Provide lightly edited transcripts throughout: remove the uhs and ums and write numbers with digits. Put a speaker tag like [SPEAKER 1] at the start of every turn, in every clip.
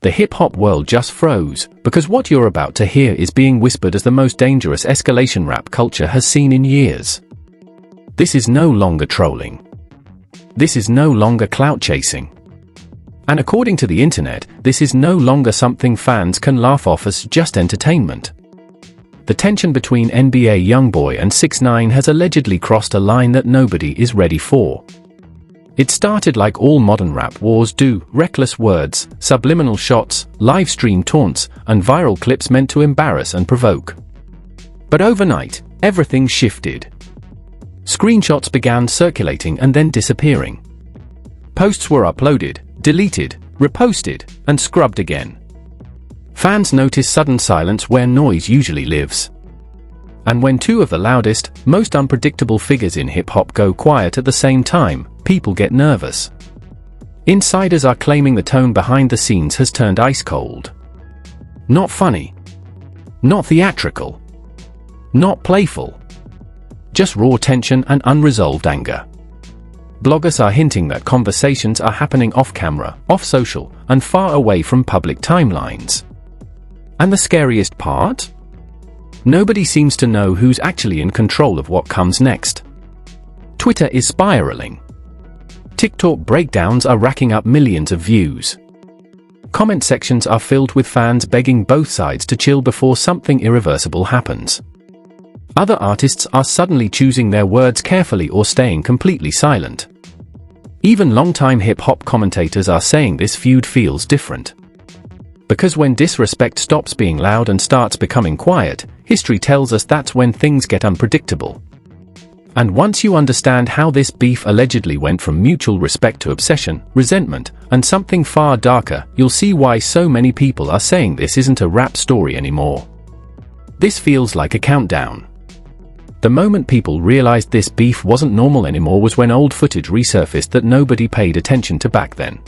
[SPEAKER 1] The hip-hop world just froze, because what you're about to hear is being whispered as the most dangerous escalation rap culture has seen in years. This is no longer trolling. This is no longer clout chasing. And according to the internet, this is no longer something fans can laugh off as just entertainment. The tension between NBA Youngboy and 6ix9ine has allegedly crossed a line that nobody is ready for. It started like all modern rap wars do: reckless words, subliminal shots, live stream taunts, and viral clips meant to embarrass and provoke. But overnight, everything shifted. Screenshots began circulating and then disappearing. Posts were uploaded, deleted, reposted, and scrubbed again. Fans notice sudden silence where noise usually lives. And when two of the loudest, most unpredictable figures in hip-hop go quiet at the same time, people get nervous. Insiders are claiming the tone behind the scenes has turned ice cold. Not funny. Not theatrical. Not playful. Just raw tension and unresolved anger. Bloggers are hinting that conversations are happening off-camera, off-social, and far away from public timelines. And the scariest part? Nobody seems to know who's actually in control of what comes next. Twitter is spiraling. TikTok breakdowns are racking up millions of views. Comment sections are filled with fans begging both sides to chill before something irreversible happens. Other artists are suddenly choosing their words carefully or staying completely silent. Even longtime hip-hop commentators are saying this feud feels different. Because when disrespect stops being loud and starts becoming quiet, history tells us that's when things get unpredictable. And once you understand how this beef allegedly went from mutual respect to obsession, resentment, and something far darker, you'll see why so many people are saying this isn't a rap story anymore. This feels like a countdown. The moment people realized this beef wasn't normal anymore was when old footage resurfaced that nobody paid attention to back then.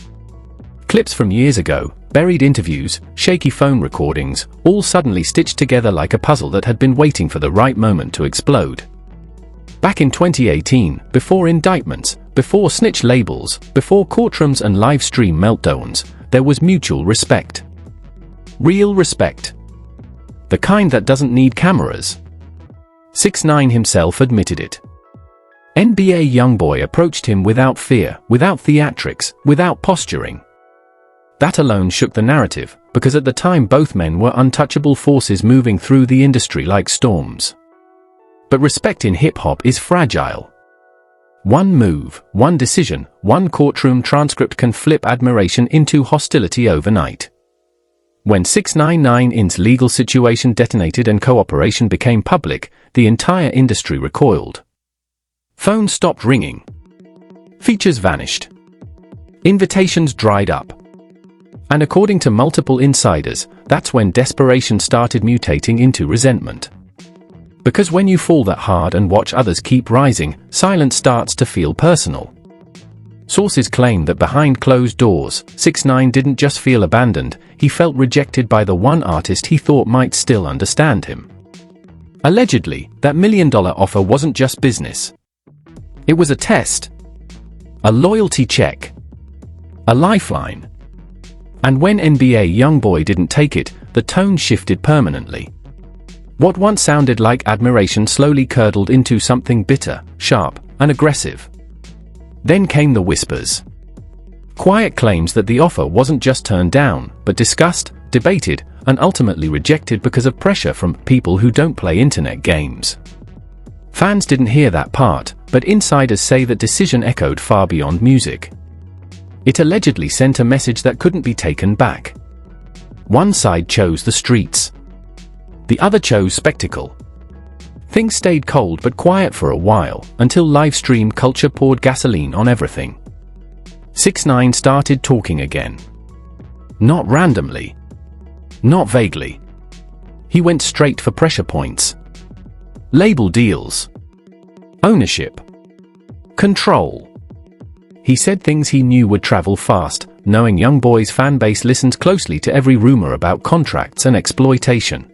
[SPEAKER 1] Clips from years ago, buried interviews, shaky phone recordings, all suddenly stitched together like a puzzle that had been waiting for the right moment to explode. Back in 2018, before indictments, before snitch labels, before courtrooms and live stream meltdowns, there was mutual respect. Real respect. The kind that doesn't need cameras. 6ix9ine himself admitted it. NBA Youngboy approached him without fear, without theatrics, without posturing. That alone shook the narrative, because at the time both men were untouchable forces moving through the industry like storms. But respect in hip-hop is fragile. One move, one decision, one courtroom transcript can flip admiration into hostility overnight. When 6ix9ine's legal situation detonated and cooperation became public, the entire industry recoiled. Phones stopped ringing. Features vanished. Invitations dried up. And according to multiple insiders, that's when desperation started mutating into resentment. Because when you fall that hard and watch others keep rising, silence starts to feel personal. Sources claim that behind closed doors, 6ix9ine didn't just feel abandoned, he felt rejected by the one artist he thought might still understand him. Allegedly, that $1 million offer wasn't just business. It was a test. A loyalty check. A lifeline. And when NBA Youngboy didn't take it, the tone shifted permanently. What once sounded like admiration slowly curdled into something bitter, sharp, and aggressive. Then came the whispers. Quiet claims that the offer wasn't just turned down, but discussed, debated, and ultimately rejected because of pressure from people who don't play internet games. Fans didn't hear that part, but insiders say that decision echoed far beyond music. It allegedly sent a message that couldn't be taken back. One side chose the streets. The other chose spectacle. Things stayed cold but quiet for a while, until live stream culture poured gasoline on everything. 6ix9ine started talking again. Not randomly. Not vaguely. He went straight for pressure points. Label deals. Ownership. Control. He said things he knew would travel fast, knowing Youngboy's fanbase listened closely to every rumor about contracts and exploitation.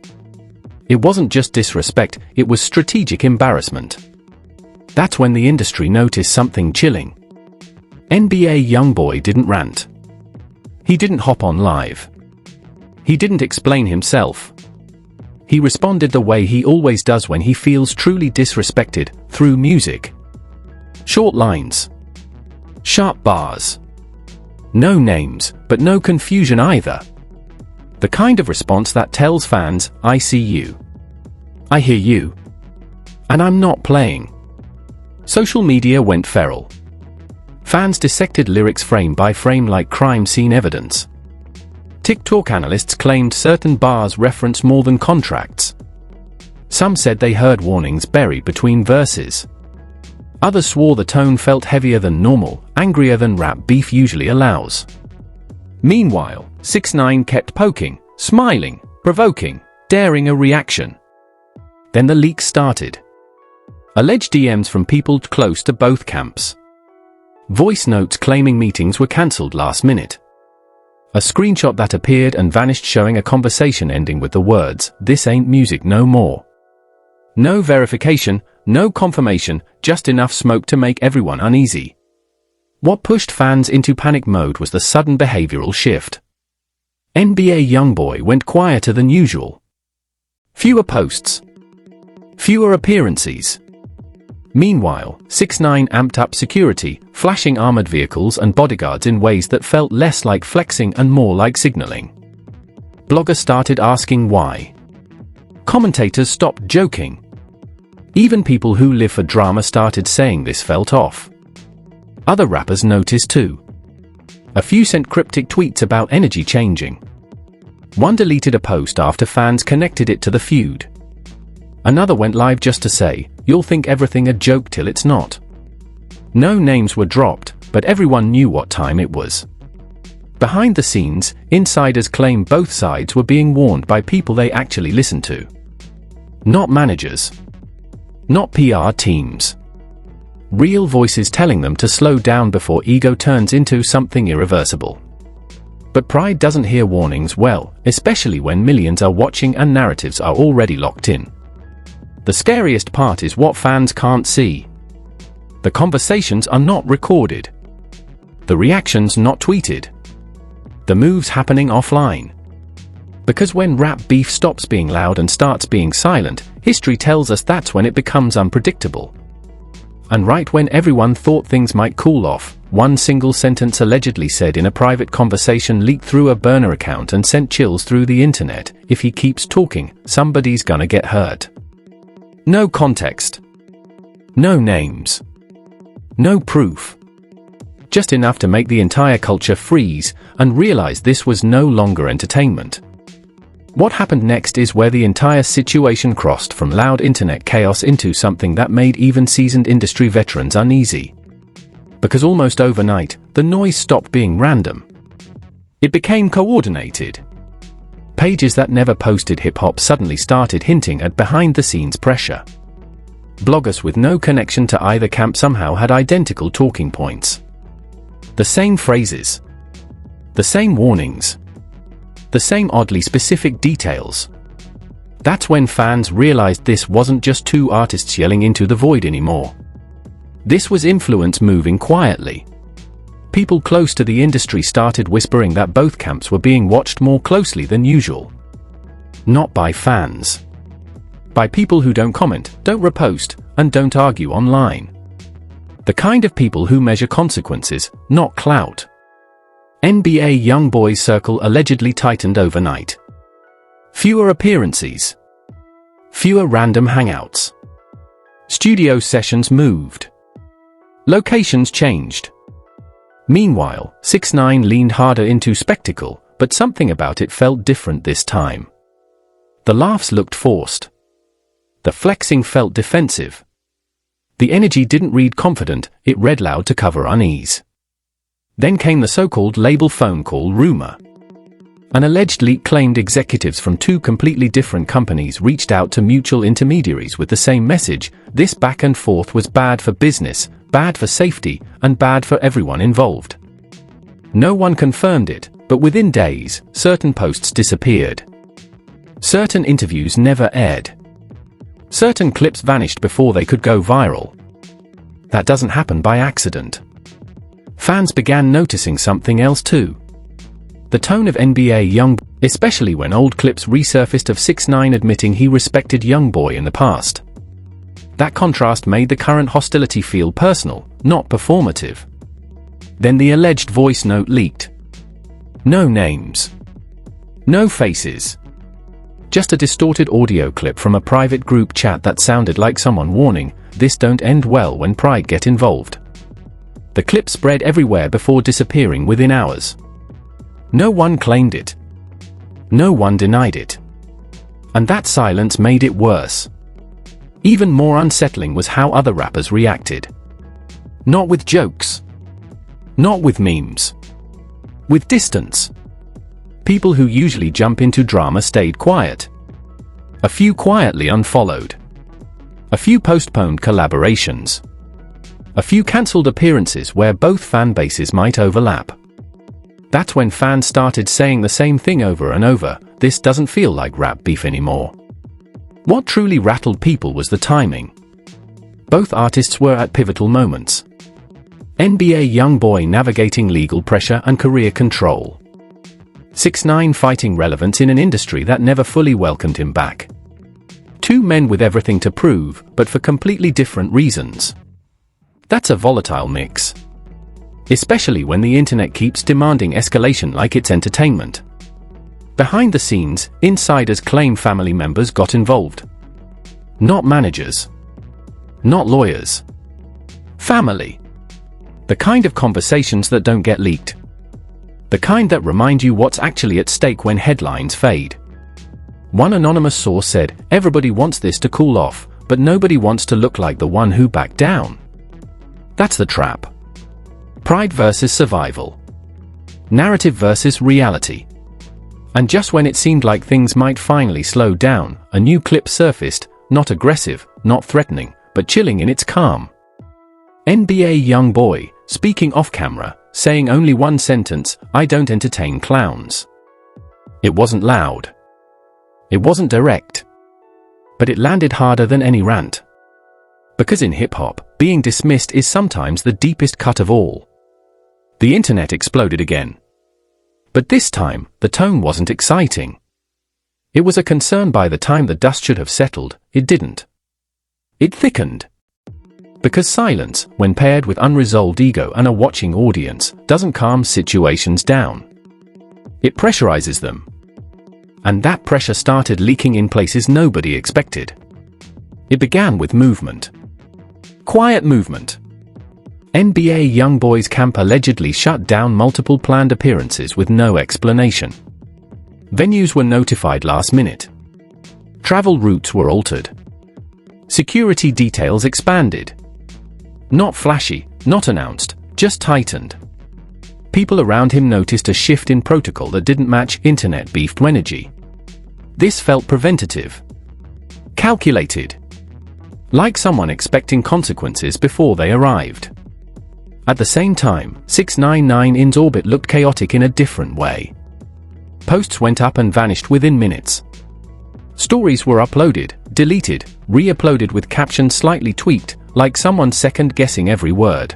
[SPEAKER 1] It wasn't just disrespect, it was strategic embarrassment. That's when the industry noticed something chilling. NBA Youngboy didn't rant. He didn't hop on live. He didn't explain himself. He responded the way he always does when he feels truly disrespected, through music. Short lines. Sharp bars. No names, but no confusion either. The kind of response that tells fans, I see you. I hear you. And I'm not playing. Social media went feral. Fans dissected lyrics frame by frame like crime scene evidence. TikTok analysts claimed certain bars reference more than contracts. Some said they heard warnings buried between verses. Others swore the tone felt heavier than normal, angrier than rap beef usually allows. Meanwhile, 6ix9ine kept poking, smiling, provoking, daring a reaction. Then the leaks started. Alleged DMs from people close to both camps. Voice notes claiming meetings were cancelled last minute. A screenshot that appeared and vanished showing a conversation ending with the words, "This ain't music no more." No verification, no confirmation, just enough smoke to make everyone uneasy. What pushed fans into panic mode was the sudden behavioral shift. NBA Youngboy went quieter than usual. Fewer posts. Fewer appearances. Meanwhile, 6ix9ine amped up security, flashing armored vehicles and bodyguards in ways that felt less like flexing and more like signaling. Bloggers started asking why. Commentators stopped joking. Even people who live for drama started saying this felt off. Other rappers noticed too. A few sent cryptic tweets about energy changing. One deleted a post after fans connected it to the feud. Another went live just to say, "You'll think everything a joke till it's not." No names were dropped, but everyone knew what time it was. Behind the scenes, insiders claim both sides were being warned by people they actually listened to. Not managers. Not PR teams. Real voices telling them to slow down before ego turns into something irreversible. But pride doesn't hear warnings well, especially when millions are watching and narratives are already locked in. The scariest part is what fans can't see. The conversations are not recorded. The reactions not tweeted. The moves happening offline. Because when rap beef stops being loud and starts being silent, history tells us that's when it becomes unpredictable. And right when everyone thought things might cool off, one single sentence allegedly said in a private conversation leaked through a burner account and sent chills through the internet, "If he keeps talking, somebody's gonna get hurt." No context. No names. No proof. Just enough to make the entire culture freeze and realize this was no longer entertainment. What happened next is where the entire situation crossed from loud internet chaos into something that made even seasoned industry veterans uneasy. Because almost overnight, the noise stopped being random. It became coordinated. Pages that never posted hip-hop suddenly started hinting at behind-the-scenes pressure. Bloggers with no connection to either camp somehow had identical talking points. The same phrases. The same warnings. The same oddly specific details. That's when fans realized this wasn't just two artists yelling into the void anymore. This was influence moving quietly. People close to the industry started whispering that both camps were being watched more closely than usual. Not by fans. By people who don't comment, don't repost, and don't argue online. The kind of people who measure consequences, not clout. NBA Youngboy's circle allegedly tightened overnight. Fewer appearances. Fewer random hangouts. Studio sessions moved. Locations changed. Meanwhile, 6ix9ine leaned harder into spectacle, but something about it felt different this time. The laughs looked forced. The flexing felt defensive. The energy didn't read confident, it read loud to cover unease. Then came the so-called label phone call rumor. An alleged leak claimed executives from two completely different companies reached out to mutual intermediaries with the same message. This back and forth was bad for business, bad for safety, and bad for everyone involved. No one confirmed it, but within days, certain posts disappeared. Certain interviews never aired. Certain clips vanished before they could go viral. That doesn't happen by accident. Fans began noticing something else too. The tone of NBA especially when old clips resurfaced of 6ix9ine admitting he respected Youngboy in the past. That contrast made the current hostility feel personal, not performative. Then the alleged voice note leaked. No names. No faces. Just a distorted audio clip from a private group chat that sounded like someone warning, "This don't end well when pride get involved." The clip spread everywhere before disappearing within hours. No one claimed it. No one denied it. And that silence made it worse. Even more unsettling was how other rappers reacted. Not with jokes. Not with memes. With distance. People who usually jump into drama stayed quiet. A few quietly unfollowed. A few postponed collaborations. A few cancelled appearances where both fan bases might overlap. That's when fans started saying the same thing over and over: "This doesn't feel like rap beef anymore." What truly rattled people was the timing. Both artists were at pivotal moments. NBA Youngboy navigating legal pressure and career control. 6ix9ine fighting relevance in an industry that never fully welcomed him back. Two men with everything to prove, but for completely different reasons. That's a volatile mix. Especially when the internet keeps demanding escalation like it's entertainment. Behind the scenes, insiders claim family members got involved. Not managers. Not lawyers. Family. The kind of conversations that don't get leaked. The kind that remind you what's actually at stake when headlines fade. One anonymous source said, "Everybody wants this to cool off, but nobody wants to look like the one who backed down." That's the trap. Pride versus survival. Narrative versus reality. And just when it seemed like things might finally slow down, a new clip surfaced, not aggressive, not threatening, but chilling in its calm. NBA Youngboy, speaking off camera, saying only one sentence, "I don't entertain clowns." It wasn't loud. It wasn't direct. But it landed harder than any rant. Because in hip-hop, being dismissed is sometimes the deepest cut of all. The internet exploded again. But this time, the tone wasn't exciting. It was a concern. By the time the dust should have settled, it didn't. It thickened. Because silence, when paired with unresolved ego and a watching audience, doesn't calm situations down. It pressurizes them. And that pressure started leaking in places nobody expected. It began with movement. Quiet movement. NBA Youngboy's camp allegedly shut down multiple planned appearances with no explanation. Venues were notified last minute. Travel routes were altered. Security details expanded. Not flashy, not announced, just tightened. People around him noticed a shift in protocol that didn't match internet-beefed energy. This felt preventative. Calculated. Like someone expecting consequences before they arrived. At the same time, 6ix9ine's orbit looked chaotic in a different way. Posts went up and vanished within minutes. Stories were uploaded, deleted, re-uploaded with captions slightly tweaked, like someone second-guessing every word.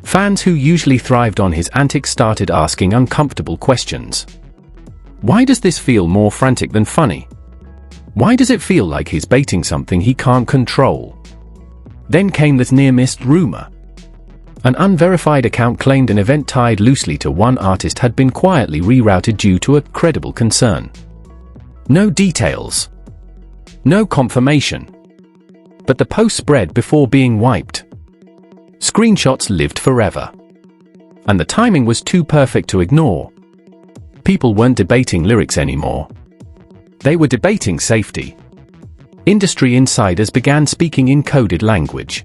[SPEAKER 1] Fans who usually thrived on his antics started asking uncomfortable questions. Why does this feel more frantic than funny? Why does it feel like he's baiting something he can't control? Then came this near-missed rumor. An unverified account claimed an event tied loosely to one artist had been quietly rerouted due to a credible concern. No details. No confirmation. But the post spread before being wiped. Screenshots lived forever. And the timing was too perfect to ignore. People weren't debating lyrics anymore. They were debating safety. Industry insiders began speaking in coded language.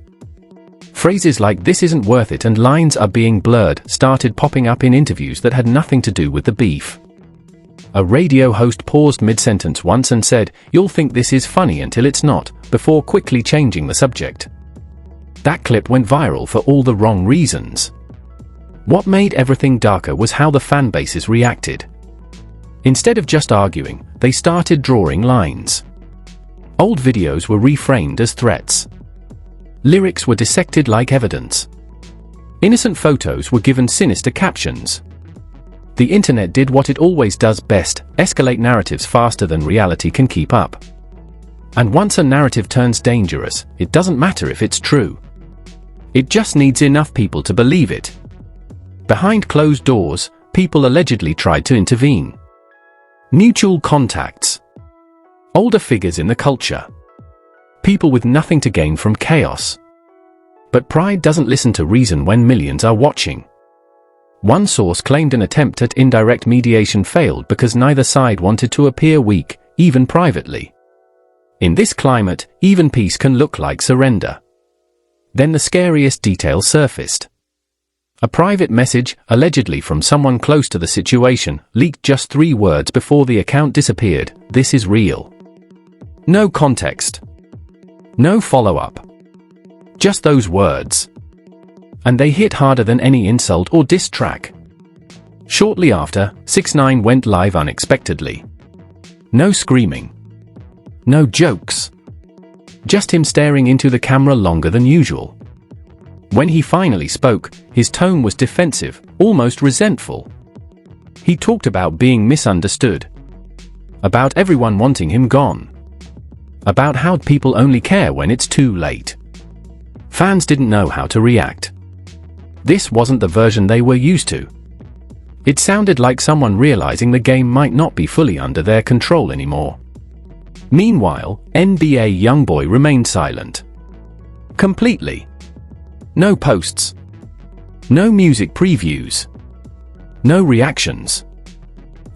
[SPEAKER 1] Phrases like "this isn't worth it" and "lines are being blurred" started popping up in interviews that had nothing to do with the beef. A radio host paused mid-sentence once and said, "You'll think this is funny until it's not," before quickly changing the subject. That clip went viral for all the wrong reasons. What made everything darker was how the fan bases reacted. Instead of just arguing, they started drawing lines. Old videos were reframed as threats. Lyrics were dissected like evidence. Innocent photos were given sinister captions. The internet did what it always does best: escalate narratives faster than reality can keep up. And once a narrative turns dangerous, it doesn't matter if it's true. It just needs enough people to believe it. Behind closed doors, people allegedly tried to intervene. Mutual contacts. Older figures in the culture. People with nothing to gain from chaos. But pride doesn't listen to reason when millions are watching. One source claimed an attempt at indirect mediation failed because neither side wanted to appear weak, even privately. In this climate, even peace can look like surrender. Then the scariest detail surfaced. A private message, allegedly from someone close to the situation, leaked just 3 words before the account disappeared: "This is real." No context. No follow-up. Just those words. And they hit harder than any insult or diss track. Shortly after, 6ix9ine went live unexpectedly. No screaming. No jokes. Just him staring into the camera longer than usual. When he finally spoke, his tone was defensive, almost resentful. He talked about being misunderstood. About everyone wanting him gone. About how people only care when it's too late. Fans didn't know how to react. This wasn't the version they were used to. It sounded like someone realizing the game might not be fully under their control anymore. Meanwhile, NBA Youngboy remained silent. Completely. No posts. No music previews. No reactions.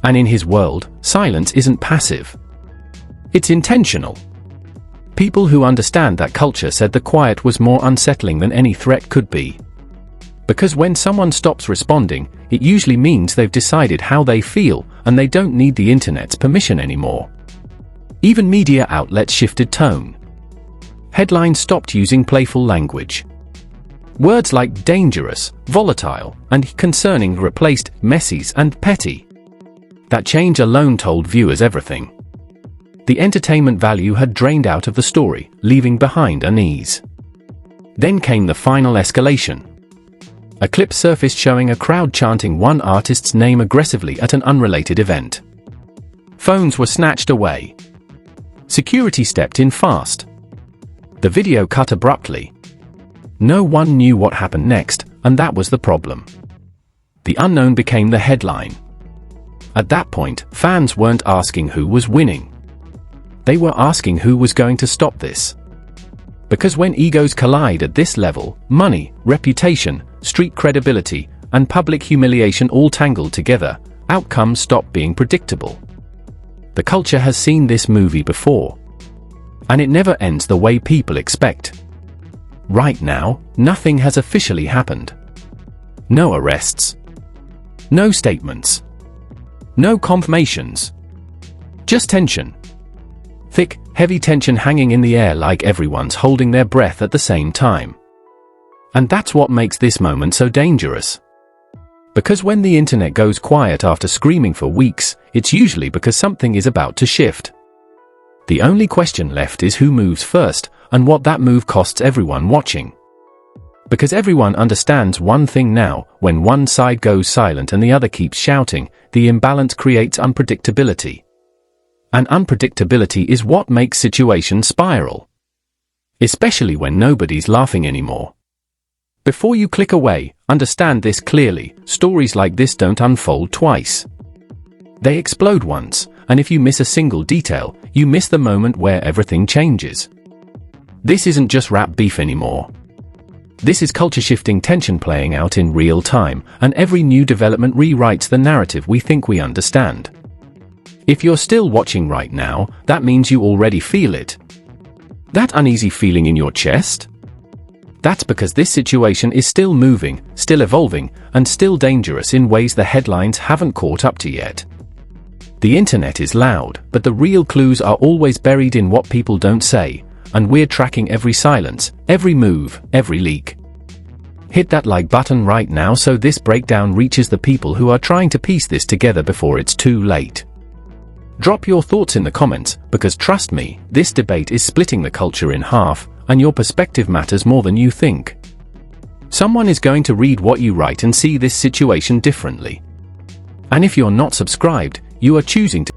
[SPEAKER 1] And in his world, silence isn't passive. It's intentional. People who understand that culture said the quiet was more unsettling than any threat could be. Because when someone stops responding, it usually means they've decided how they feel, and they don't need the internet's permission anymore. Even media outlets shifted tone. Headlines stopped using playful language. Words like dangerous, volatile, and concerning replaced messes and petty. That change alone told viewers everything. The entertainment value had drained out of the story, leaving behind unease. Then came the final escalation. A clip surfaced showing a crowd chanting one artist's name aggressively at an unrelated event. Phones were snatched away. Security stepped in fast. The video cut abruptly. No one knew what happened next, and that was the problem. The unknown became the headline. At that point, fans weren't asking who was winning. They were asking who was going to stop this. Because when egos collide at this level, money, reputation, street credibility, and public humiliation all tangled together, outcomes stop being predictable. The culture has seen this movie before. And it never ends the way people expect. Right now, nothing has officially happened. No arrests. No statements. No confirmations. Just tension. Thick, heavy tension hanging in the air like everyone's holding their breath at the same time. And that's what makes this moment so dangerous. Because when the internet goes quiet after screaming for weeks, it's usually because something is about to shift. The only question left is who moves first, and what that move costs everyone watching. Because everyone understands one thing now: when one side goes silent and the other keeps shouting, the imbalance creates unpredictability. And unpredictability is what makes situations spiral. Especially when nobody's laughing anymore. Before you click away, understand this clearly: stories like this don't unfold twice. They explode once, and if you miss a single detail, you miss the moment where everything changes. This isn't just rap beef anymore. This is culture-shifting tension playing out in real time, and every new development rewrites the narrative we think we understand. If you're still watching right now, that means you already feel it. That uneasy feeling in your chest? That's because this situation is still moving, still evolving, and still dangerous in ways the headlines haven't caught up to yet. The internet is loud, but the real clues are always buried in what people don't say, and we're tracking every silence, every move, every leak. Hit that like button right now so this breakdown reaches the people who are trying to piece this together before it's too late. Drop your thoughts in the comments, because trust me, this debate is splitting the culture in half, and your perspective matters more than you think. Someone is going to read what you write and see this situation differently. And if you're not subscribed, you are choosing to